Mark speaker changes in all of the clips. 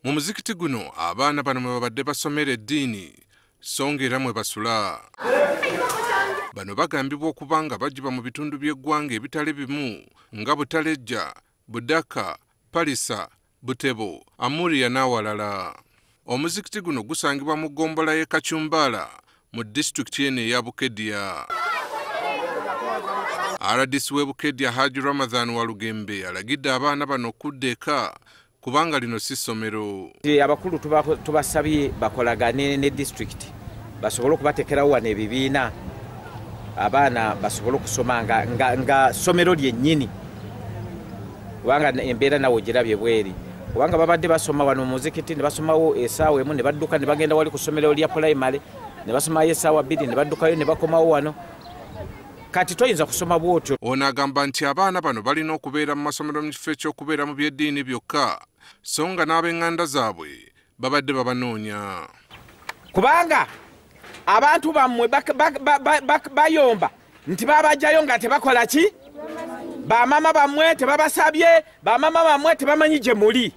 Speaker 1: Mu muzikiti guno abaana bano mwe babadde basomera eddiini songa era mwe basula. Bano bagambibwa okuba nga bagiba mu bitundu by'eggwanga ebitali bimu nga Butalejja, Budaka, Palisa, Butebo, Amuriya n'awalala. Omuzikiti guno gusangibwa mu ggombolola y'e Kachumbala mu distulikiti eno eya Bukedea. RDC W'E BUKEDEA Hajji Ramathan Walugembe alagidde abaana bano okudda eka kubanga lino si ssomero.
Speaker 2: Abakulu tubasabye bakolagane ne district basobole okubateekerawo wano ebibiina abaana basobole okusoma nga ssomero lyennyini kubanga embeera nawe ogirabye bweri kubanga babadde basoma wano mu muzikiti ne basomawo essaawa emu ne badduka ne bagenda wali ku ssomero lya primary ne basomayo essaawa bbiri ne baddukayo ne bakomawo wano. Kati toyinza kusoma bwotyo.
Speaker 1: Ono agamba nti abaana bano balina okubeera mu masomero mu kifo eky'okubeera mu byeddiini byokka songa n'ab'eŋŋanda zaabwe babadde babanoonya.
Speaker 2: Kubanga abantu bammwe bayomba nti babajjayo nga tebakola ki? Bamama bammwe tebabasabye, bamama bammwe tebamanyi gye muli.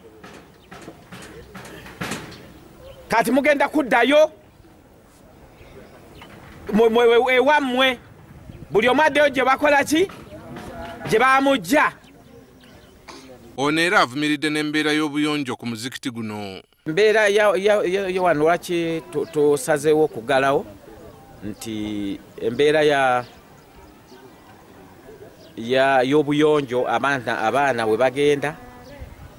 Speaker 2: Kati mugenda kuddayo ewammwe buli omu addeyo gye bakola ki? Gye bamujja.
Speaker 1: Ono era avumiridde n'embeera y'obuyonjo ku muzikiti guno.
Speaker 2: Embeera ya wano lwaki tusazeewo okuggalawo nti embeera y'obuyonjo abaana we bagenda,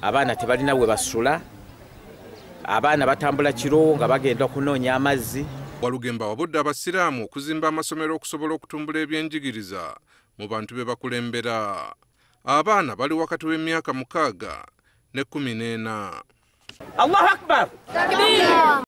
Speaker 2: abaana tebalina we basula, abaana batambula kiro nga bagenda okunoonya amazzi.
Speaker 1: Walugembe awabudde abasiraamu okuzimba amasomero okusobola okutumbula ebyenjigiriza mu bantu be bakulembera. Abaana bali wakati w'emyaka 6 ne 14.
Speaker 2: Allahu Akbar!